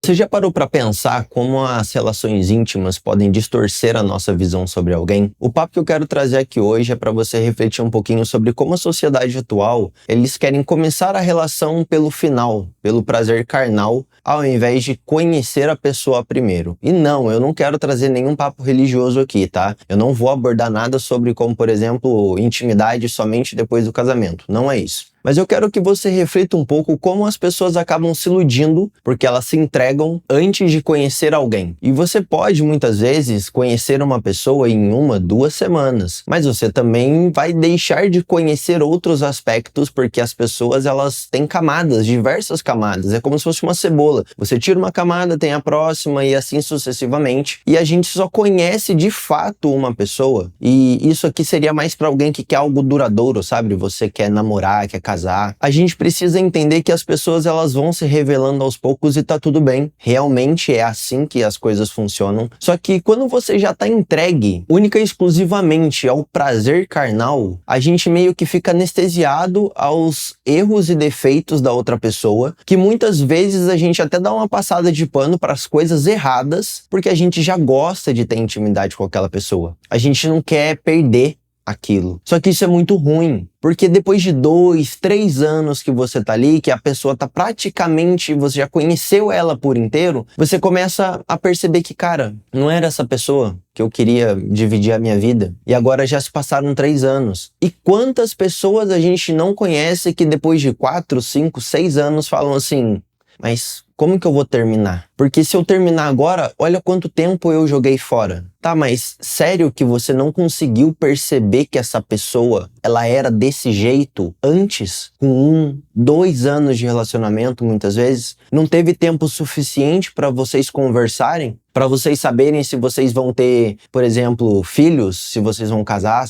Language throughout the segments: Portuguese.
Você já parou para pensar como as relações íntimas podem distorcer a nossa visão sobre alguém? O papo que eu quero trazer aqui hoje é para você refletir um pouquinho sobre como a sociedade atual, eles querem começar a relação pelo final, pelo prazer carnal, ao invés de conhecer a pessoa primeiro. E não, eu não quero trazer nenhum papo religioso aqui, tá? Eu não vou abordar nada sobre como, por exemplo, intimidade somente depois do casamento. Não é isso. Mas eu quero que você reflita um pouco como as pessoas acabam se iludindo porque elas se entregam antes de conhecer alguém. E você pode, muitas vezes, conhecer uma pessoa em 1, 2 semanas, mas você também vai deixar de conhecer outros aspectos porque as pessoas, elas têm camadas, diversas camadas. É como se fosse uma cebola. Você tira uma camada, tem a próxima e assim sucessivamente. E a gente só conhece de fato uma pessoa. E isso aqui seria mais para alguém que quer algo duradouro, sabe? Você quer namorar, quer casar. A gente precisa entender que as pessoas, elas vão se revelando aos poucos e tá tudo bem. Realmente é assim que as coisas funcionam. Só que quando você já tá entregue única e exclusivamente ao prazer carnal, a gente meio que fica anestesiado aos erros e defeitos da outra pessoa, que muitas vezes a gente até dá uma passada de pano para as coisas erradas, porque a gente já gosta de ter intimidade com aquela pessoa. A gente não quer perder aquilo. Só que isso é muito ruim, porque depois de 2, 3 anos que você tá ali, que a pessoa tá praticamente, você já conheceu ela por inteiro, você começa a perceber que, cara, não era essa pessoa que eu queria dividir a minha vida. E agora já se passaram 3 anos. E quantas pessoas a gente não conhece que depois de 4, 5, 6 anos falam assim, mas como que eu vou terminar? Porque se eu terminar agora, olha quanto tempo eu joguei fora. Tá, mas sério que você não conseguiu perceber que essa pessoa, ela era desse jeito antes? Com 1, 2 anos de relacionamento, muitas vezes? Não teve tempo suficiente para vocês conversarem? Para vocês saberem se vocês vão ter, por exemplo, filhos? Se vocês vão casar?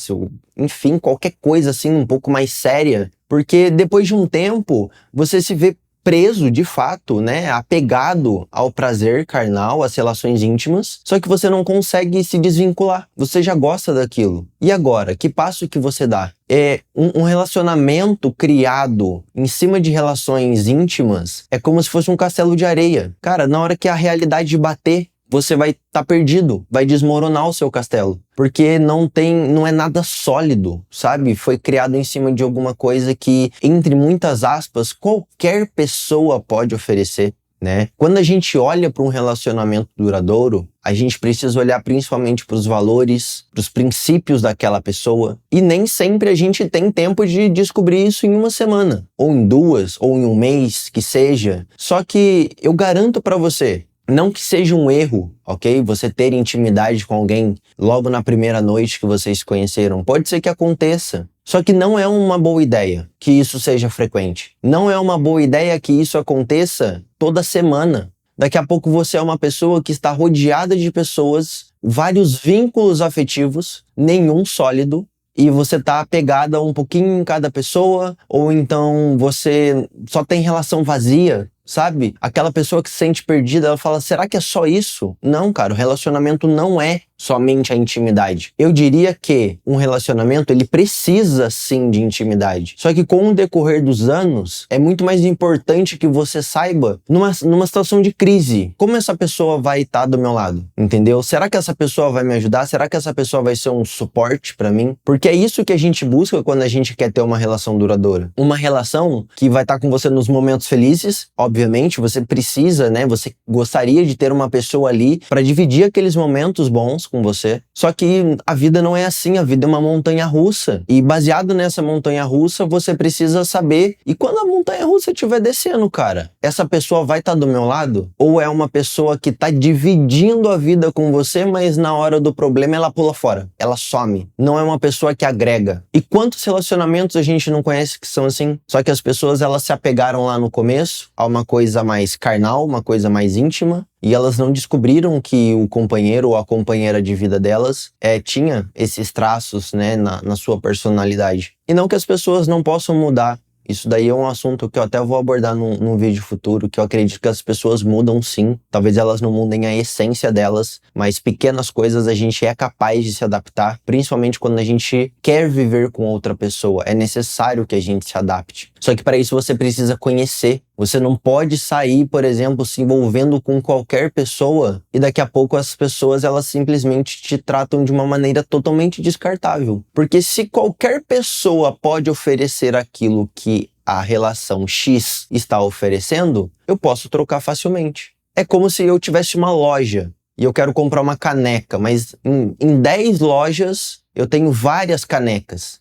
Enfim, qualquer coisa assim um pouco mais séria. Porque depois de um tempo, você se vê preso, de fato, né, apegado ao prazer carnal, às relações íntimas, só que você não consegue se desvincular. Você já gosta daquilo. E agora, que passo que você dá? É um relacionamento criado em cima de relações íntimas é como se fosse um castelo de areia. Cara, na hora que a realidade bater, você vai estar perdido, vai desmoronar o seu castelo. Porque não é nada sólido, sabe? Foi criado em cima de alguma coisa que, entre muitas aspas, qualquer pessoa pode oferecer, né? Quando a gente olha para um relacionamento duradouro, a gente precisa olhar principalmente para os valores, para os princípios daquela pessoa. E nem sempre a gente tem tempo de descobrir isso em 1 semana, ou em 2, ou em 1 mês, que seja. Só que eu garanto para você, não que seja um erro, ok? Você ter intimidade com alguém logo na primeira noite que vocês se conheceram. Pode ser que aconteça. Só que não é uma boa ideia que isso seja frequente. Não é uma boa ideia que isso aconteça toda semana. Daqui a pouco você é uma pessoa que está rodeada de pessoas, vários vínculos afetivos, nenhum sólido, e você está apegada um pouquinho em cada pessoa, ou então você só tem relação vazia, sabe? Aquela pessoa que se sente perdida, ela fala, será que é só isso? Não, cara, o relacionamento não é somente a intimidade. Eu diria que um relacionamento, ele precisa sim de intimidade. Só que com o decorrer dos anos, é muito mais importante que você saiba, numa situação de crise, como essa pessoa vai estar do meu lado, entendeu? Será que essa pessoa vai me ajudar? Será que essa pessoa vai ser um suporte pra mim? Porque é isso que a gente busca quando a gente quer ter uma relação duradoura. Uma relação que vai estar com você nos momentos felizes, obviamente, você precisa, né? Você gostaria de ter uma pessoa ali pra dividir aqueles momentos bons com você. Só que a vida não é assim, a vida é uma montanha-russa. E baseado nessa montanha-russa, você precisa saber. E quando a montanha-russa estiver descendo, cara, essa pessoa vai estar do meu lado? Ou é uma pessoa que tá dividindo a vida com você, mas na hora do problema ela pula fora, ela some. Não é uma pessoa que agrega. E quantos relacionamentos a gente não conhece que são assim? Só que as pessoas, elas se apegaram lá no começo a uma coisa mais carnal, uma coisa mais íntima, e elas não descobriram que o companheiro ou a companheira de vida delas tinha esses traços, né, na sua personalidade. E não que as pessoas não possam mudar. Isso daí é um assunto que eu até vou abordar num vídeo futuro, que eu acredito que as pessoas mudam sim. Talvez elas não mudem a essência delas, mas pequenas coisas a gente é capaz de se adaptar, principalmente quando a gente quer viver com outra pessoa. É necessário que a gente se adapte. Só que para isso você precisa conhecer. Você não pode sair, por exemplo, se envolvendo com qualquer pessoa e daqui a pouco as pessoas elas simplesmente te tratam de uma maneira totalmente descartável. Porque se qualquer pessoa pode oferecer aquilo que a relação X está oferecendo, eu posso trocar facilmente. É como se eu tivesse uma loja e eu quero comprar uma caneca, mas em 10 lojas eu tenho várias canecas.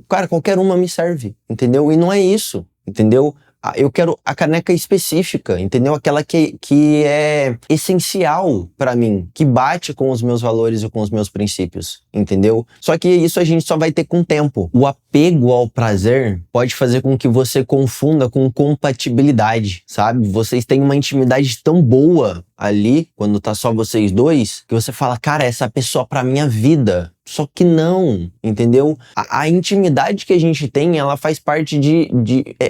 Cara, qualquer uma me serve, entendeu? E não é isso, entendeu? Eu quero a caneca específica, entendeu? Aquela que é essencial pra mim, que bate com os meus valores e com os meus princípios, entendeu? Só que isso a gente só vai ter com o tempo. O apego ao prazer pode fazer com que você confunda com compatibilidade, sabe? Vocês têm uma intimidade tão boa ali, quando tá só vocês dois, que você fala, cara, essa pessoa pra minha vida. Só que não, entendeu? A intimidade que a gente tem, ela faz parte de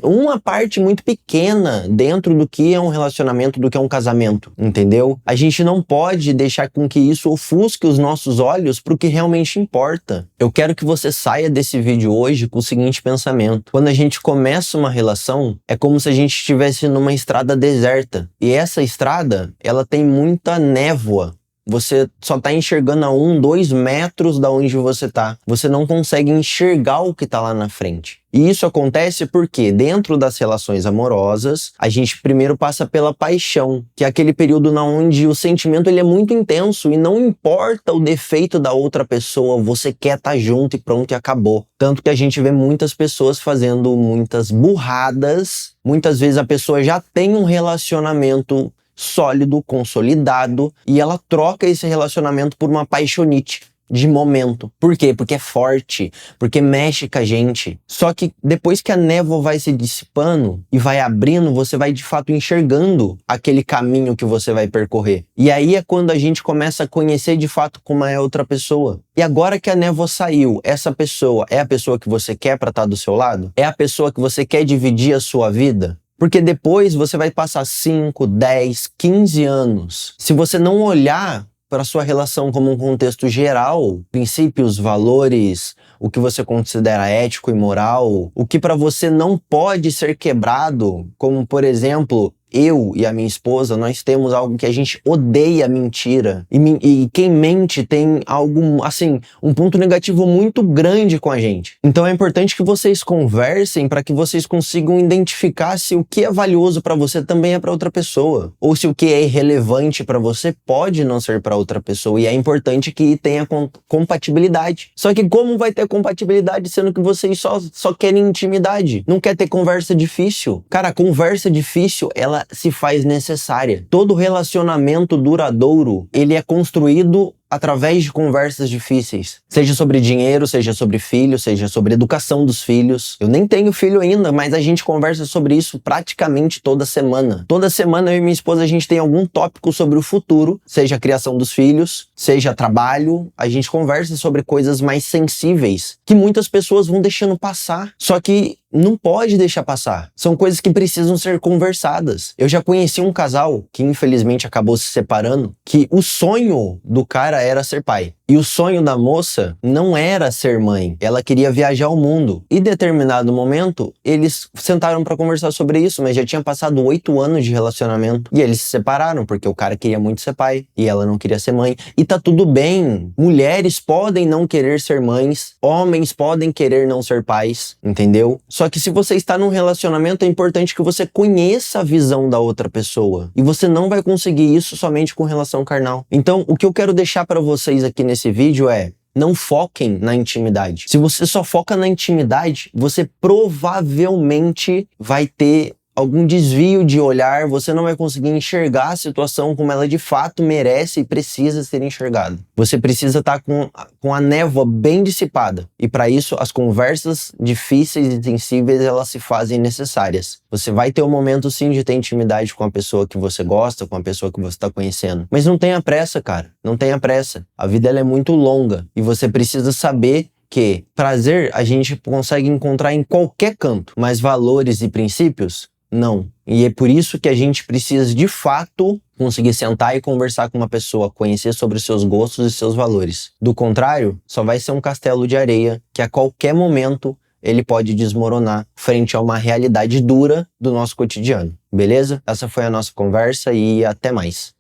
uma parte muito pequena dentro do que é um relacionamento, do que é um casamento, entendeu? A gente não pode deixar com que isso ofusque os nossos olhos pro que realmente importa. Eu quero que você saia desse vídeo hoje com o seguinte pensamento. Quando a gente começa uma relação, é como se a gente estivesse numa estrada deserta. E essa estrada, ela tem muita névoa. Você só tá enxergando a 1, 2 metros da onde você tá. Você não consegue enxergar o que tá lá na frente. E isso acontece porque dentro das relações amorosas, a gente primeiro passa pela paixão, que é aquele período na onde o sentimento ele é muito intenso e não importa o defeito da outra pessoa, você quer estar junto e pronto e acabou. Tanto que a gente vê muitas pessoas fazendo muitas burradas. Muitas vezes a pessoa já tem um relacionamento sólido, consolidado, e ela troca esse relacionamento por uma paixonite de momento. Por quê? Porque é forte, porque mexe com a gente. Só que depois que a névoa vai se dissipando e vai abrindo, você vai de fato enxergando aquele caminho que você vai percorrer. E aí é quando a gente começa a conhecer de fato como é a outra pessoa. E agora que a névoa saiu, essa pessoa é a pessoa que você quer para estar do seu lado? É a pessoa que você quer dividir a sua vida? Porque depois você vai passar 5, 10, 15 anos. Se você não olhar para a sua relação como um contexto geral, princípios, valores, o que você considera ético e moral, o que para você não pode ser quebrado, como por exemplo, eu e a minha esposa, nós temos algo que a gente odeia mentira. E quem mente tem algo, assim, um ponto negativo muito grande com a gente. Então é importante que vocês conversem para que vocês consigam identificar se o que é valioso para você também é para outra pessoa. Ou se o que é irrelevante para você pode não ser para outra pessoa. E é importante que tenha compatibilidade. Só que como vai ter compatibilidade sendo que vocês só querem intimidade? Não quer ter conversa difícil? Cara, a conversa difícil, ela se faz necessária. Todo relacionamento duradouro, ele é construído através de conversas difíceis. Seja sobre dinheiro, seja sobre filho, seja sobre educação dos filhos. Eu nem tenho filho ainda, mas a gente conversa sobre isso praticamente toda semana. Toda semana eu e minha esposa a gente tem algum tópico sobre o futuro, seja a criação dos filhos, seja trabalho. A gente conversa sobre coisas mais sensíveis que muitas pessoas vão deixando passar. Só que não pode deixar passar. São coisas que precisam ser conversadas. Eu já conheci um casal que infelizmente acabou se separando, que o sonho do cara era ser pai. E o sonho da moça não era ser mãe. Ela queria viajar ao mundo. E em determinado momento, eles sentaram pra conversar sobre isso, mas já tinha passado 8 anos de relacionamento. E eles se separaram, porque o cara queria muito ser pai e ela não queria ser mãe. E tá tudo bem. Mulheres podem não querer ser mães. Homens podem querer não ser pais. Entendeu? Só que se você está num relacionamento, é importante que você conheça a visão da outra pessoa. E você não vai conseguir isso somente com relação carnal. Então, o que eu quero deixar pra vocês aqui nesse vídeo é: não foquem na intimidade. Se você só foca na intimidade, você provavelmente vai ter algum desvio de olhar, você não vai conseguir enxergar a situação como ela de fato merece e precisa ser enxergada. Você precisa estar com a névoa bem dissipada. E para isso, as conversas difíceis e sensíveis, elas se fazem necessárias. Você vai ter um momento sim de ter intimidade com a pessoa que você gosta, com a pessoa que você está conhecendo. Mas não tenha pressa, cara. Não tenha pressa. A vida ela é muito longa e você precisa saber que prazer a gente consegue encontrar em qualquer canto, mas valores e princípios, não. E é por isso que a gente precisa, de fato, conseguir sentar e conversar com uma pessoa, conhecer sobre os seus gostos e seus valores. Do contrário, só vai ser um castelo de areia que a qualquer momento ele pode desmoronar frente a uma realidade dura do nosso cotidiano. Beleza? Essa foi a nossa conversa e até mais.